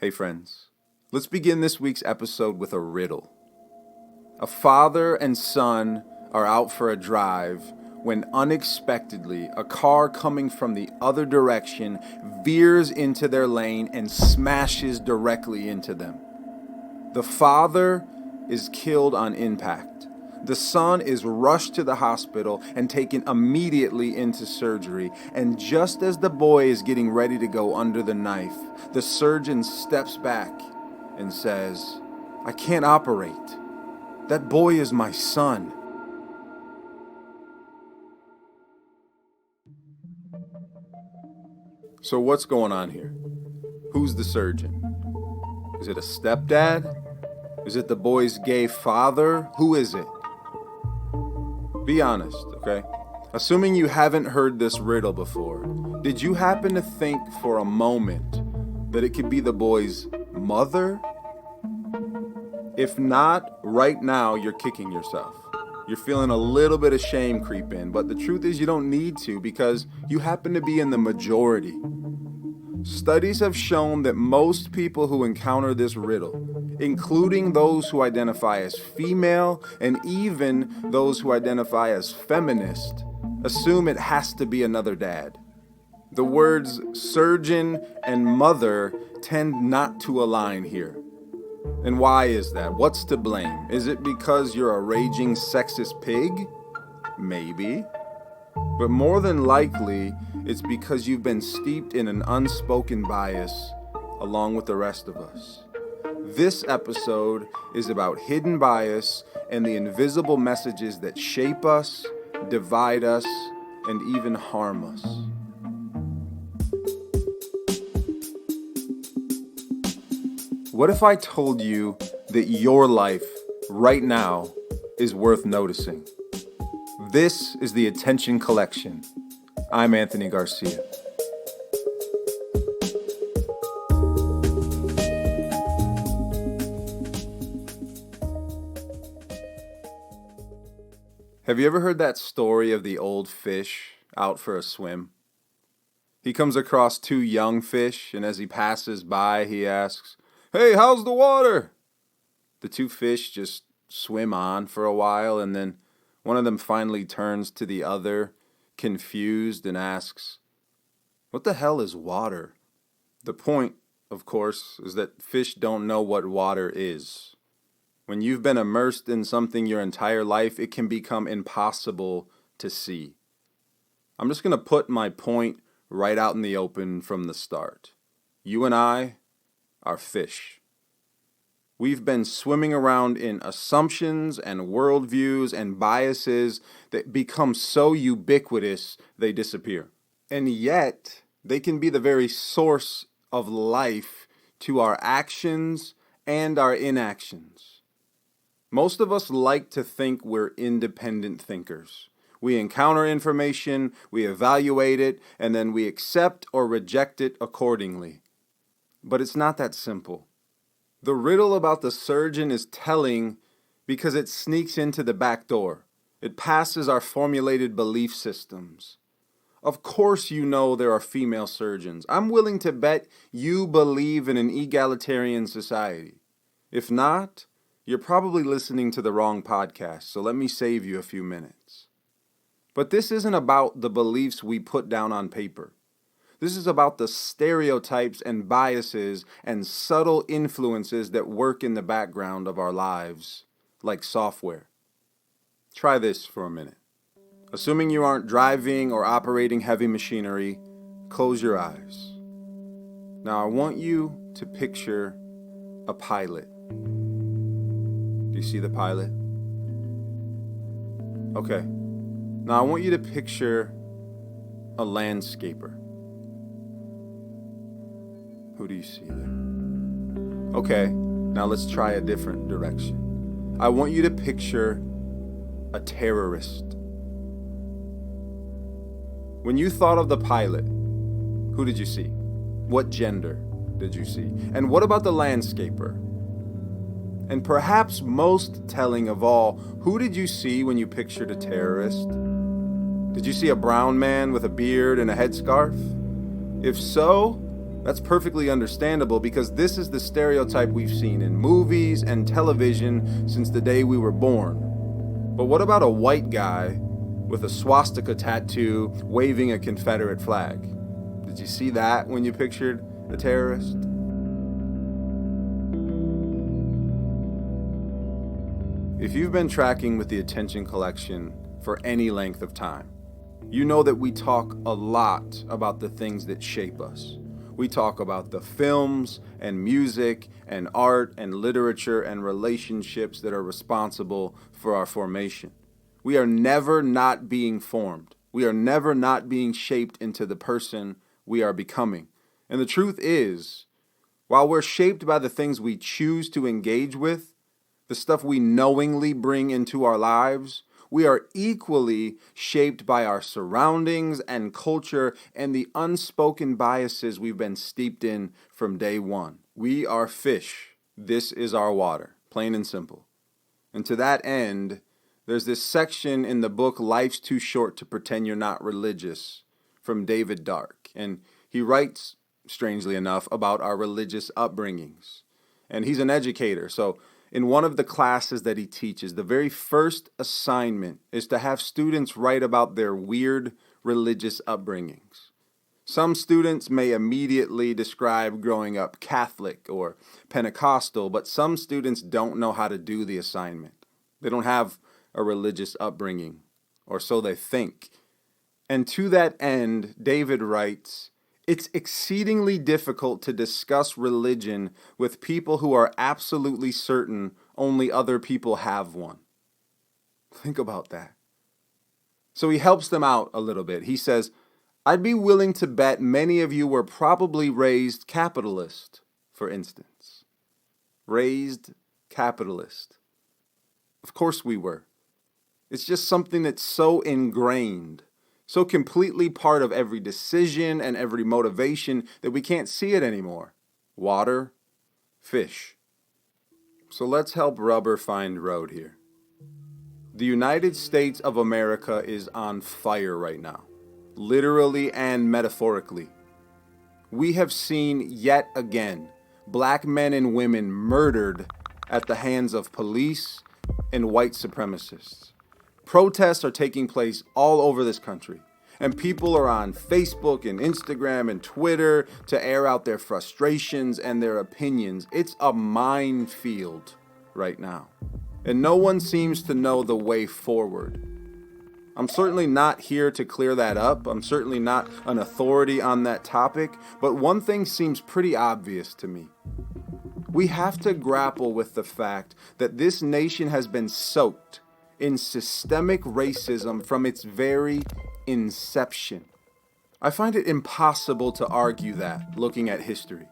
Hey friends, let's begin this week's episode with a riddle. A father and son are out for a drive when unexpectedly a car coming from the other direction veers into their lane and smashes directly into them. The father is killed on impact. The son is rushed to the hospital and taken immediately into surgery. And just as the boy is getting ready to go under the knife, the surgeon steps back and says, "I can't operate. That boy is my son." So what's going on here? Who's the surgeon? Is it a stepdad? Is it the boy's gay father? Who is it? Be honest, okay? Assuming you haven't heard this riddle before, did you happen to think for a moment that it could be the boy's mother? If not, right now you're kicking yourself. You're feeling a little bit of shame creep in, but the truth is you don't need to because you happen to be in the majority. Studies have shown that most people who encounter this riddle, including those who identify as female and even those who identify as feminist, assume it has to be another dad. The words surgeon and mother tend not to align here. And why is that? What's to blame? Is it because you're a raging sexist pig? Maybe. But more than likely, it's because you've been steeped in an unspoken bias along with the rest of us. This episode is about hidden bias and the invisible messages that shape us, divide us, and even harm us. What if I told you that your life right now is worth noticing? This is the Attention Collection. I'm Anthony Garcia. Have you ever heard that story of the old fish out for a swim? He comes across two young fish, and as he passes by, he asks, "Hey, how's the water?" The two fish just swim on for a while, and then one of them finally turns to the other, confused, and asks, "What the hell is water?" The point, of course, is that fish don't know what water is. When you've been immersed in something your entire life, it can become impossible to see. I'm just going to put my point right out in the open from the start. You and I are fish. We've been swimming around in assumptions and worldviews and biases that become so ubiquitous they disappear. And yet, they can be the very source of life to our actions and our inactions. Most of us like to think we're independent thinkers. We encounter information, we evaluate it, and then we accept or reject it accordingly. But it's not that simple. The riddle about the surgeon is telling because it sneaks into the back door. It passes our formulated belief systems. Of course you know there are female surgeons. I'm willing to bet you believe in an egalitarian society. If not, you're probably listening to the wrong podcast, so let me save you a few minutes. But this isn't about the beliefs we put down on paper. This is about the stereotypes and biases and subtle influences that work in the background of our lives, like software. Try this for a minute. Assuming you aren't driving or operating heavy machinery, close your eyes. Now I want you to picture a pilot. Do you see the pilot? Okay. Now I want you to picture a landscaper. Who do you see there? Okay, now let's try a different direction. I want you to picture a terrorist. When you thought of the pilot, who did you see? What gender did you see? And what about the landscaper? And perhaps most telling of all, who did you see when you pictured a terrorist? Did you see a brown man with a beard and a headscarf? If so, That's perfectly understandable because this is the stereotype we've seen in movies and television since the day we were born. But what about a white guy with a swastika tattoo waving a Confederate flag? Did you see that when you pictured a terrorist? If you've been tracking with the Attention Collection for any length of time, you know that we talk a lot about the things that shape us. We talk about the films and music and art and literature and relationships that are responsible for our formation. We are never not being formed. We are never not being shaped into the person we are becoming. And the truth is, while we're shaped by the things we choose to engage with, the stuff we knowingly bring into our lives, we are equally shaped by our surroundings and culture and the unspoken biases we've been steeped in from day one. We are fish. This is our water, plain and simple. And to that end, there's this section in the book Life's Too Short to Pretend You're Not Religious from David Dark. And he writes, strangely enough, about our religious upbringings. And he's an educator, so in one of the classes that he teaches, the very first assignment is to have students write about their weird religious upbringings. Some students may immediately describe growing up Catholic or Pentecostal, but some students don't know how to do the assignment. They don't have a religious upbringing, or so they think. And to that end, David writes, "It's exceedingly difficult to discuss religion with people who are absolutely certain only other people have one." Think about that. So he helps them out a little bit. He says, "I'd be willing to bet many of you were probably raised capitalist, for instance." Raised capitalist. Of course we were. It's just something that's so ingrained, so completely part of every decision and every motivation that we can't see it anymore. Water, fish. So let's help rubber find road here. The United States of America is on fire right now, literally and metaphorically. We have seen yet again black men and women murdered at the hands of police and white supremacists. Protests are taking place all over this country, and people are on Facebook and Instagram and Twitter to air out their frustrations and their opinions. It's a minefield right now, and no one seems to know the way forward. I'm certainly not here to clear that up. I'm certainly not an authority on that topic, but one thing seems pretty obvious to me. We have to grapple with the fact that this nation has been soaked in systemic racism from its very inception. I find it impossible to argue that, looking at history.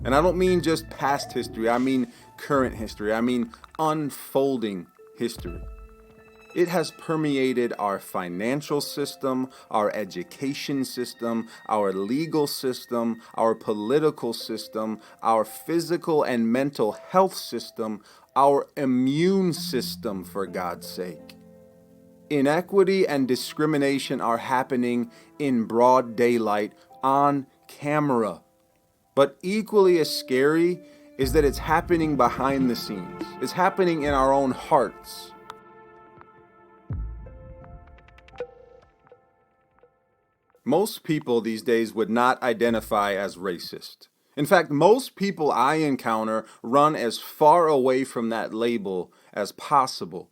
And I don't mean just past history, I mean current history, I mean unfolding history. It has permeated our financial system, our education system, our legal system, our political system, our physical and mental health system, our immune system, for God's sake. Inequity and discrimination are happening in broad daylight on camera. But equally as scary is that it's happening behind the scenes. It's happening in our own hearts. Most people these days would not identify as racist. In fact, most people I encounter run as far away from that label as possible.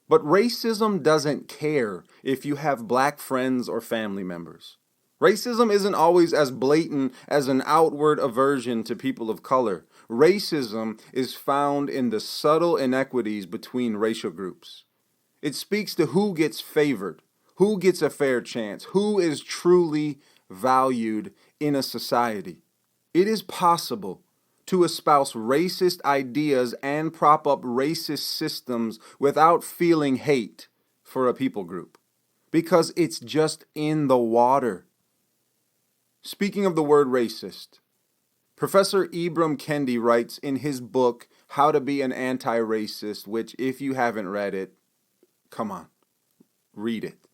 But racism doesn't care if you have black friends or family members. Racism isn't always as blatant as an outward aversion to people of color. Racism is found in the subtle inequities between racial groups. It speaks to who gets favored, who gets a fair chance, who is truly valued in a society. It is possible to espouse racist ideas and prop up racist systems without feeling hate for a people group, because it's just in the water. Speaking of the word racist, Professor Ibram Kendi writes in his book, How to Be an Anti-Racist, which if you haven't read it, come on, read it.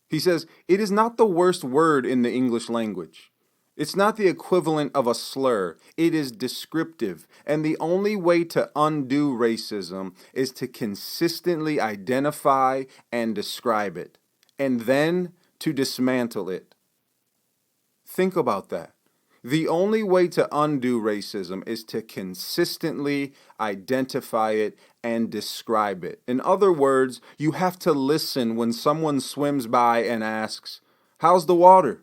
He says, "It is not the worst word in the English language. It's not the equivalent of a slur. It is descriptive. And the only way to undo racism is to consistently identify and describe it, and then to dismantle it. Think about that. The only way to undo racism is to consistently identify it and describe it. In other words, you have to listen when someone swims by and asks, "How's the water?"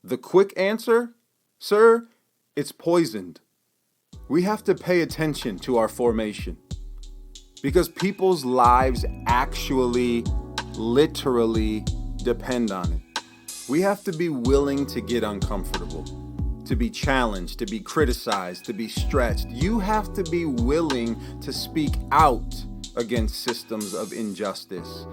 The quick answer, "Sir, it's poisoned." We have to pay attention to our formation because people's lives actually, literally depend on it. We have to be willing to get uncomfortable, to be challenged, to be criticized, to be stretched. You have to be willing to speak out against systems of injustice.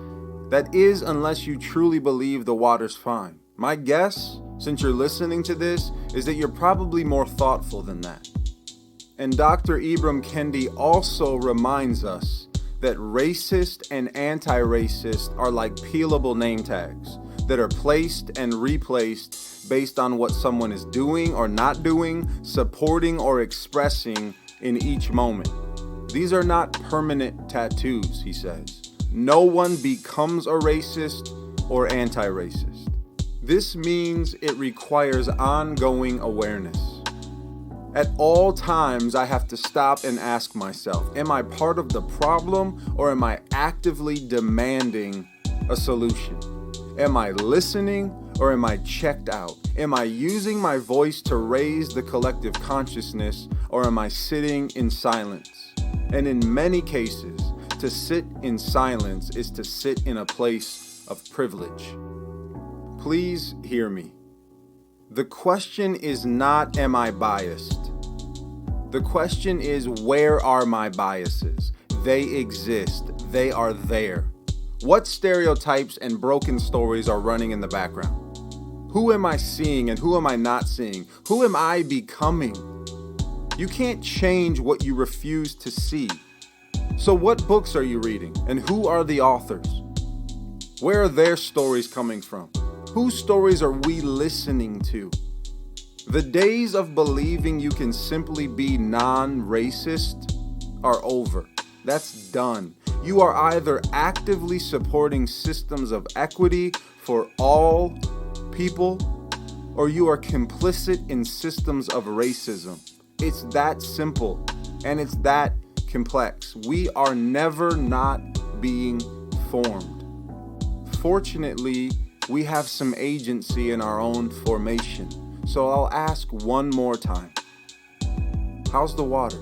That is, unless you truly believe the water's fine. My guess, since you're listening to this, is that you're probably more thoughtful than that. And Dr. Ibram Kendi also reminds us that racist and anti-racist are like peelable name tags that are placed and replaced based on what someone is doing or not doing, supporting or expressing in each moment. These are not permanent tattoos, he says. No one becomes a racist or anti-racist. This means it requires ongoing awareness. At all times, I have to stop and ask myself, am I part of the problem or am I actively demanding a solution? Am I listening or am I checked out? Am I using my voice to raise the collective consciousness or am I sitting in silence? And in many cases, to sit in silence is to sit in a place of privilege. Please hear me. The question is not, am I biased? The question is, where are my biases? They exist. They are there. What stereotypes and broken stories are running in the background? Who am I seeing and who am I not seeing? Who am I becoming? You can't change what you refuse to see. So what books are you reading and who are the authors? Where are their stories coming from? Whose stories are we listening to? The days of believing you can simply be non-racist are over. That's done. You are either actively supporting systems of equity for all people, or you are complicit in systems of racism. It's that simple, and it's that complex. We are never not being formed. Fortunately, we have some agency in our own formation. So I'll ask one more time. How's the water?